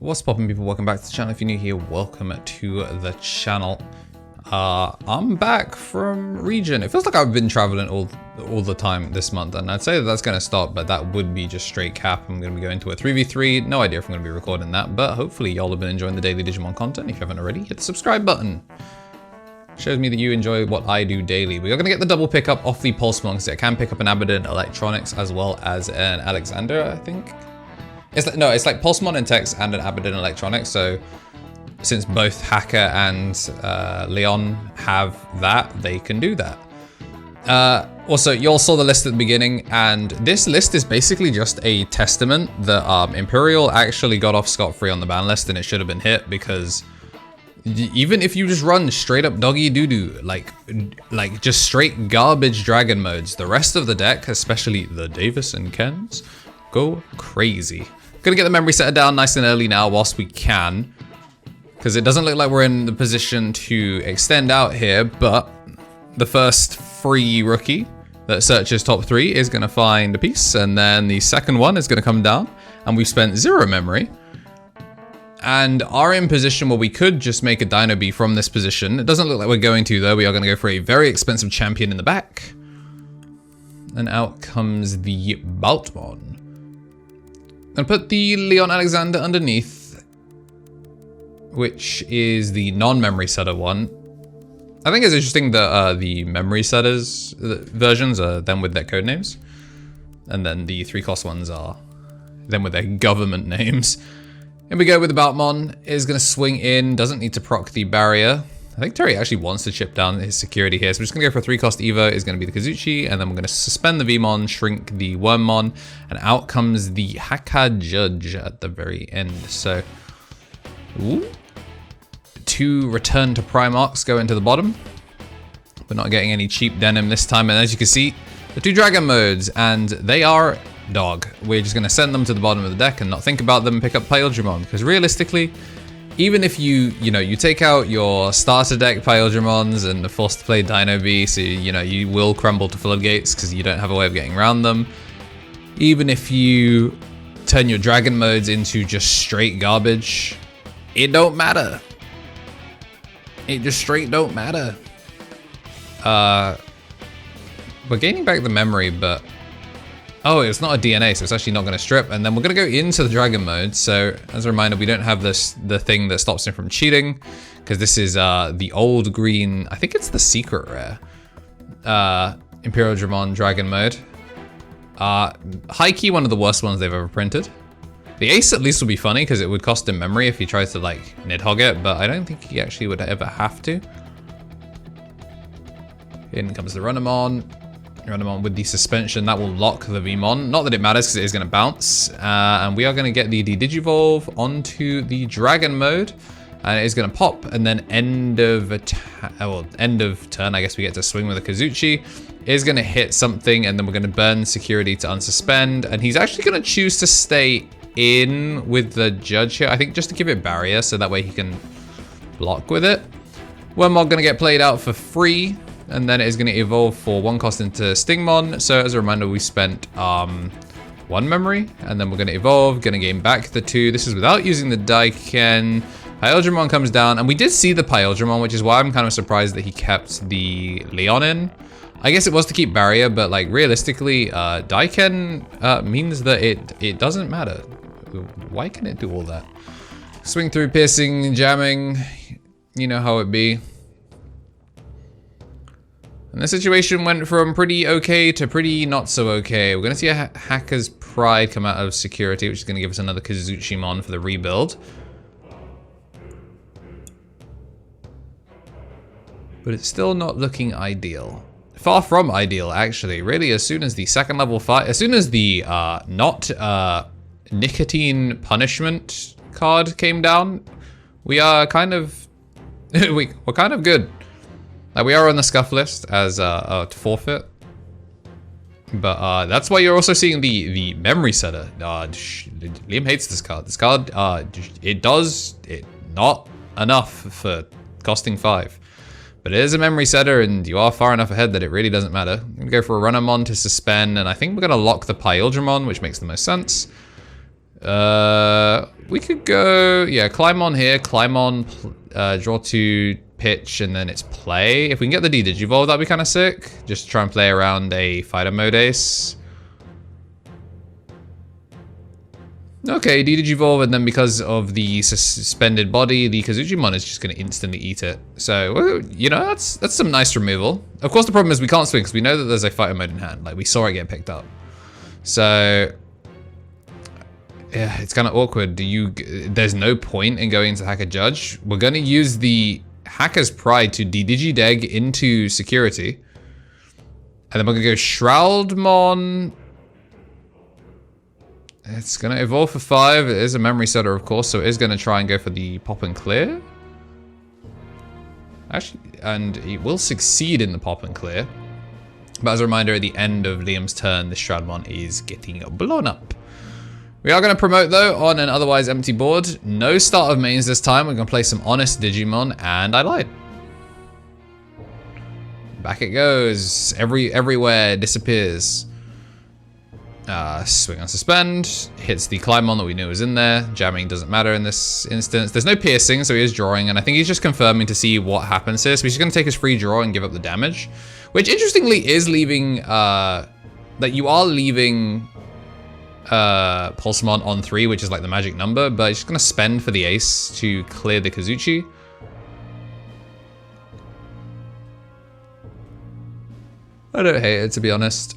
What's poppin', people? Welcome back to the channel. If you're new here, welcome to the channel. I'm back from region. It feels like I've been traveling all the time this month, and I'd say that that's gonna stop, but that would be just straight cap. I'm gonna be going to a 3v3. No idea if I'm gonna be recording that, but hopefully y'all have been enjoying the daily Digimon content. If you haven't already, hit the subscribe button. Shows me that you enjoy what I do daily. We are gonna get the double pickup off the Pulsemon because it can pick up an Abaddon Electronics as well as an Alexander, I think. It's like Pulsemon and Tex and an Abaddon Electronics. So since both Hacker and Leon have that, they can do that. Also, you all saw the list at the beginning, and this list is basically just a testament that Imperial actually got off scot-free on the ban list, and it should have been hit because even if you just run straight up doggy doo-doo, like just straight garbage dragon modes, the rest of the deck, especially the Davis and Kens, go crazy. Gonna get the memory setter down nice and early now whilst we can, because it doesn't look like we're in the position to extend out here, but the first free rookie that searches top 3 is gonna find a piece, and then the second one is gonna come down, and we've spent 0 memory, and are in position where we could just make a Dino B from this position. It doesn't look like we're going to, though. We are gonna go for a very expensive champion in the back. And out comes the Baltmon. And put the Leon Alexander underneath, which is the non-memory setter one. I think it's interesting that the memory setters versions are them with their code names, and then the 3-cost ones are them with their government names. Here we go with the Baltmon. Is going to swing in, doesn't need to proc the barrier. I think Terry actually wants to chip down his security here, so we're just going to go for a 3-cost Evo. Is going to be the Kazuchi, and then we're going to suspend the Veemon, shrink the Wormmon, and out comes the Haka Judge at the very end. So, ooh, 2 return to Primarchs go into the bottom. We're not getting any cheap denim this time, and as you can see, the 2 dragon modes, and they are dog. We're just going to send them to the bottom of the deck and not think about them and pick up Imperialdramon, because realistically, even if you take out your starter deck Imperialdramons and are forced to play Dino B, so you will crumble to floodgates because you don't have a way of getting around them. Even if you turn your dragon modes into just straight garbage, it don't matter. It just straight don't matter. We're gaining back the memory, but oh, it's not a DNA, so it's actually not going to strip. And then we're going to go into the dragon mode. So as a reminder, we don't have the thing that stops him from cheating, because this is the old green, I think it's the secret rare, Imperialdramon dragon mode. High key, one of the worst ones they've ever printed. The ace at least would be funny because it would cost him memory if he tries to like nidhogg it, but I don't think he actually would ever have to. In comes the Runamon. Runamon with the suspension, that will lock the Veemon. Not that it matters because it is going to bounce. And we are going to get the Digivolve onto the Dragon mode. And it is going to pop, and then end of turn, I guess we get to swing with the Kazuchi. It is going to hit something, and then we're going to burn security to unsuspend. And he's actually going to choose to stay in with the Judge here, I think, just to give it barrier, so that way he can block with it. Wormmon going to get played out for free. And then it is going to evolve for 1 cost into Stingmon. So as a reminder, we spent 1 memory, and then we're going to evolve, going to gain back the 2. This is without using the Daiken. Imperialdramon comes down, and we did see the Imperialdramon, which is why I'm kind of surprised that he kept the Leon in. I guess it was to keep barrier, but like realistically, Daiken means that it doesn't matter. Why can it do all that? Swing through, piercing, jamming. You know how it be. And the situation went from pretty okay to pretty not so okay. We're going to see a Hacker's Pride come out of security, which is going to give us another Kazuchimon for the rebuild. But it's still not looking ideal. Far from ideal, actually. Really, as soon as the second level fight, as soon as the Nicotine punishment card came down, we are kind of we're kind of good. We are on the scuff list as to forfeit, but that's why you're also seeing the memory setter. Liam hates this card. This card, it not enough for costing 5, but it is a memory setter, and you are far enough ahead that it really doesn't matter. I'm gonna go for a Runamon to suspend, and I think we're gonna lock the Imperialdramon, which makes the most sense. We could go, yeah, climb on here, climb on, draw 2, pitch, and then it's play. If we can get the D-Digivolve, that'd be kind of sick. Just try and play around a fighter mode ace. Okay, D-Digivolve, and then because of the suspended body, the Kazujimon is just going to instantly eat it. So, you know, that's some nice removal. Of course, the problem is we can't swing because we know that there's a fighter mode in hand. Like, we saw it get picked up. So, yeah, it's kind of awkward. There's no point in going into Hacker Judge. We're going to use the Hacker's Pride to D-Digi-Deg into security. And then we're going to go Shroudmon. It's going to evolve for 5. It is a memory setter, of course, so it is going to try and go for the pop and clear. Actually, and it will succeed in the pop and clear. But as a reminder, at the end of Liam's turn, this Shroudmon is getting blown up. We are going to promote, though, on an otherwise empty board. No start of mains this time. We're going to play some Honest Digimon, and I lied. Back it goes. Everywhere disappears. Swing on suspend, hits the Climon that we knew was in there. Jamming doesn't matter in this instance. There's no piercing, so he is drawing, and I think he's just confirming to see what happens here. So he's just going to take his free draw and give up the damage, which interestingly is leaving, that you are leaving Pulsemon on 3, which is like the magic number, but he's just going to spend for the ace to clear the Kazuchi. I don't hate it, to be honest.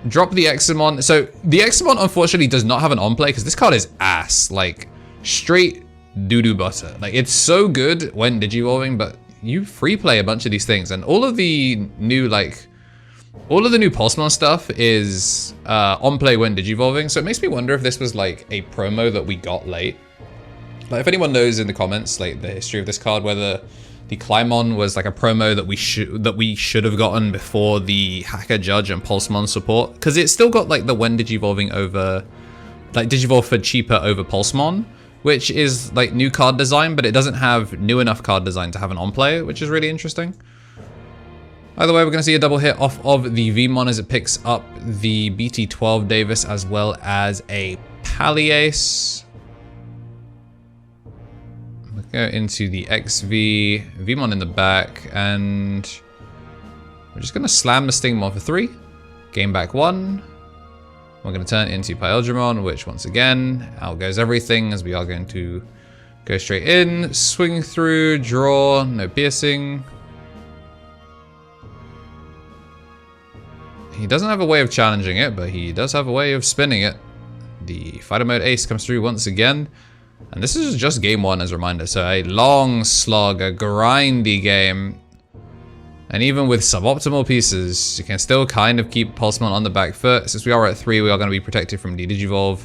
Drop the Examon. So the Examon unfortunately does not have an on play because this card is ass. Like straight doo-doo butter. Like it's so good when Digivolving, but you free play a bunch of these things, and all of the new Pulsemon stuff is on play when Digivolving. So it makes me wonder if this was like a promo that we got late. Like if anyone knows in the comments like the history of this card, whether the Climon was like a promo that we should have gotten before the Hacker Judge and Pulsemon support, because it's still got like the when Digivolving over, like Digivolve for cheaper over Pulsemon, which is like new card design, but it doesn't have new enough card design to have an on play, which is really interesting. Either way, we're going to see a double hit off of the Veemon as it picks up the BT12 Davis as well as a Pally-Ace. Go into the XV, Veemon in the back, and we're just going to slam the Stingmon for 3, gain back 1. We're going to turn it into Imperialdramon, which once again, out goes everything as we are going to go straight in, swing through, draw, no piercing. He doesn't have a way of challenging it, but he does have a way of spinning it. The fighter mode ace comes through once again. And this is just game 1 as a reminder, so a long slog, a grindy game. And even with suboptimal pieces, you can still kind of keep Pulsemon on the back foot. Since we are at 3, we are going to be protected from the Digivolve.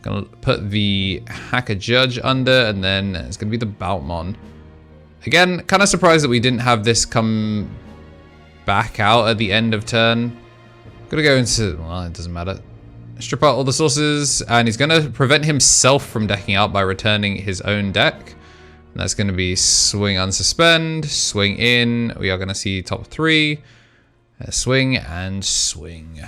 Going to put the Hacker Judge under, and then it's going to be the Boutmon. Again, kind of surprised that we didn't have this come back out at the end of turn. Going to go into, well, it doesn't matter. Strip out all the sources, and he's going to prevent himself from decking out by returning his own deck. And that's going to be swing unsuspend, swing in. We are going to see top 3, swing and swing.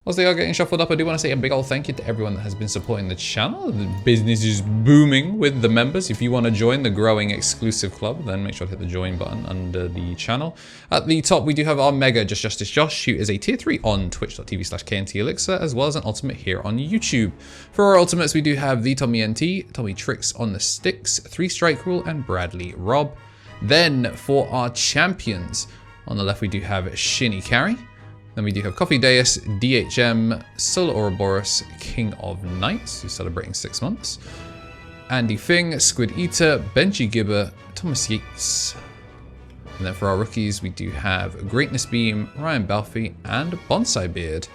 As they are getting shuffled up, I do want to say a big old thank you to everyone that has been supporting the channel. The business is booming with the members. If you want to join the growing exclusive club, then make sure to hit the join button under the channel. At the top, we do have our Mega Just Justice Josh, who is a tier 3 on twitch.tv/KnTElixar, as well as an ultimate here on YouTube. For our ultimates, we do have the Tommy NT, Tommy Tricks on the Sticks, 3 Strike Rule, and Bradley Rob. Then for our champions, on the left, we do have Shinny Carry. Then we do have Coffee Deus, DHM, Solar Ouroboros, King of Knights, who's celebrating 6 months. Andy Fing, Squid Eater, Benji Gibber, Thomas Yates. And then for our rookies, we do have Greatness Beam, Ryan Balfi, and Bonsai Beard.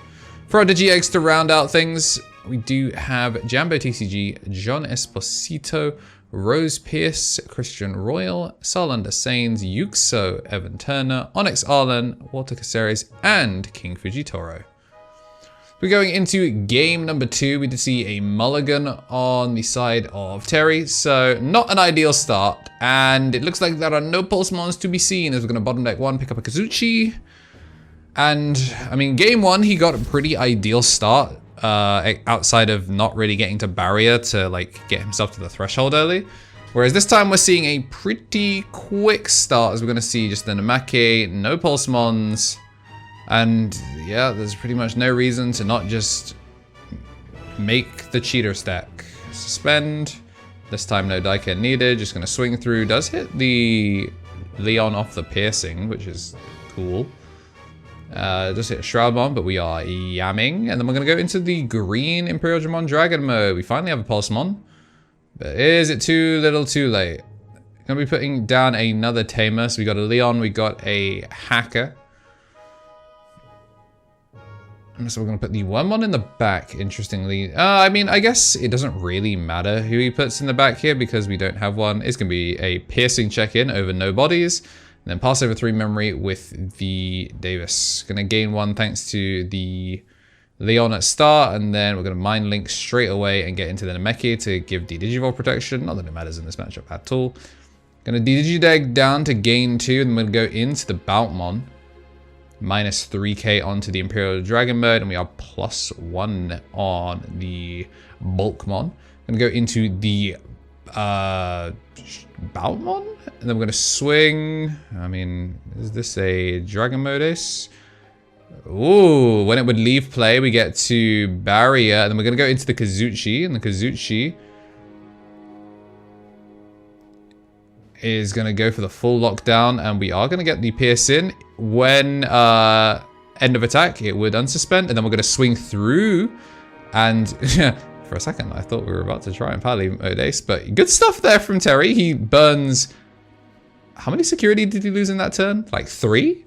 For our Digi-Eggs to round out things, we do have Jambo TCG, John Esposito, Rose Pierce, Christian Royal, Salander Sains, Yuxo, Evan Turner, Onyx Arlen, Walter Caceres, and King Fujitoro. We're going into game number 2. We did see a mulligan on the side of Terry, so not an ideal start. And it looks like there are no Pulsemons to be seen, as we're going to bottom deck 1, pick up a Kazuchi. And, I mean, game 1, he got a pretty ideal start, outside of not really getting to barrier to, like, get himself to the threshold early. Whereas this time we're seeing a pretty quick start, as we're going to see just the Namake, no Pulsemons. And yeah, there's pretty much no reason to not just make the cheater stack. Suspend. This time no Daiken needed. Just going to swing through. Does hit the Leon off the piercing, which is cool. Just hit Shroudmon, but we are yamming. And then we're going to go into the green Imperialdramon Dragon mode. We finally have a Pulsemon. But is it too little too late? Going to be putting down another tamer. So we got a Leon, we got a Hacker. So we're going to put the Veemon in the back, interestingly. I mean, I guess it doesn't really matter who he puts in the back here because we don't have one. It's going to be a piercing check-in over no bodies. And then pass over 3 memory with the Davis. Going to gain 1 thanks to the Leon at start. And then we're going to Mind Link straight away and get into the Nameki to give the Digivolve protection. Not that it matters in this matchup at all. Going to Digideg down to gain 2. And then we're going to go into the Boutmon. Minus 3k onto the Imperial Dragon mode, and we are +1 on the Bulkmon. I'm gonna go into the Boutmon, and then we're gonna swing. I mean, is this a Dragon mode ace? Ooh, when it would leave play, we get to barrier, and then we're gonna go into the Kazuchi, and the Kazuchi is going to go for the full lockdown, and we are going to get the pierce in. When end of attack, it would unsuspend, and then we're going to swing through. And for a second, I thought we were about to try and pally mode ace, but good stuff there from Terry. He burns. How many security did he lose in that turn? Like 3?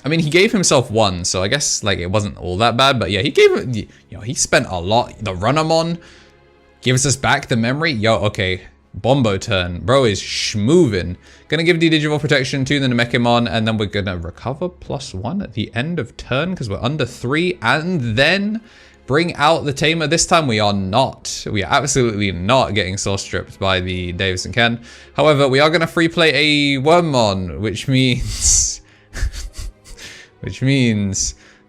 I mean, he gave himself 1, so I guess like it wasn't all that bad. But yeah, he gave it. You know, he spent a lot. The Runamon gives us back the memory. Yo, okay. Bombo turn. Bro is schmoovin'. Gonna give the Digivolve protection to the Namekimon, and then we're gonna recover +1 at the end of turn because we're under 3, and then bring out the Tamer. This time we are not. We are absolutely not getting soul stripped by the Davis and Ken. However, we are gonna free play a Veemon, which means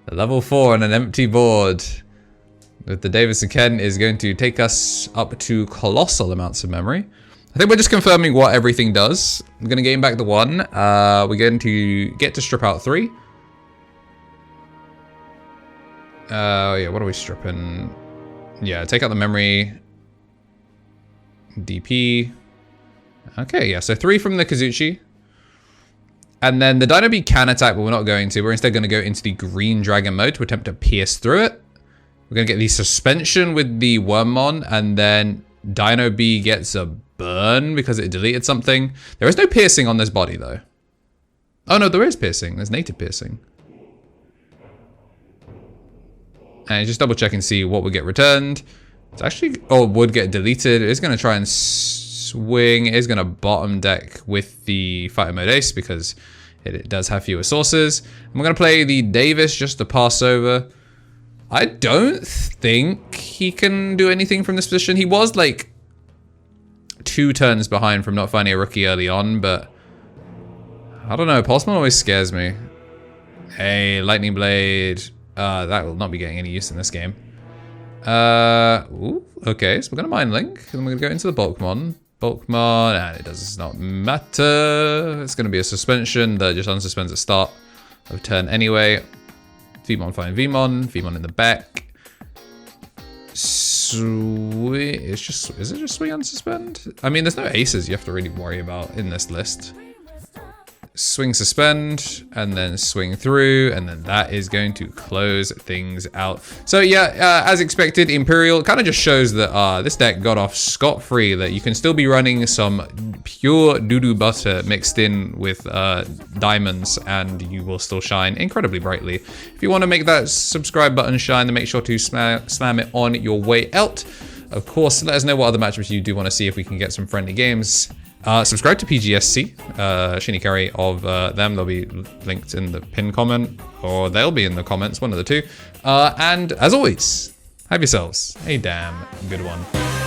a level 4 on an empty board with the Davis and Ken is going to take us up to colossal amounts of memory. I think we're just confirming what everything does. I'm going to gain back the 1. We're going to get to strip out 3. Yeah, what are we stripping? Yeah, take out the memory. DP. Okay, yeah, so 3 from the Kazuchi. And then the Dino B can attack, but we're not going to. We're instead going to go into the green dragon mode to attempt to pierce through it. We're going to get the suspension with the Veemon, and then Dino B gets a burn because it deleted something. There is no piercing on this body, though. Oh, no, there is piercing. There's native piercing. And just double check and see what would get returned. It's actually, oh, would get deleted. It's going to try and swing. It's going to bottom deck with the Fighter Mode Ace because it does have fewer sources. And we're going to play the Davis just to pass over. I don't think he can do anything from this position. He was like 2 turns behind from not finding a rookie early on, but I don't know. Pulsemon always scares me. Hey, Lightning Blade. That will not be getting any use in this game. Ooh, okay, so we're going to Mind Link, and we're going to go into the Bulkmon. Bulkmon, and it does not matter. It's going to be a suspension that just unsuspends at start of turn anyway. Veemon find Veemon. Veemon in the back. Swing. Is it just swing unsuspend? I mean, there's no aces you have to really worry about in this list. Swing suspend, and then swing through, and then that is going to close things out. So yeah, as expected, Imperial kind of just shows that this deck got off scot-free, that you can still be running some pure doo-doo butter mixed in with diamonds, and you will still shine incredibly brightly. If you want to make that subscribe button shine, then make sure to slam it on your way out. Of course, let us know what other matchups you do want to see if we can get some friendly games. Subscribe to PGSC, Shinikari of them. They'll be linked in the pinned comment, or they'll be in the comments, one of the two. And as always, have yourselves a damn good one.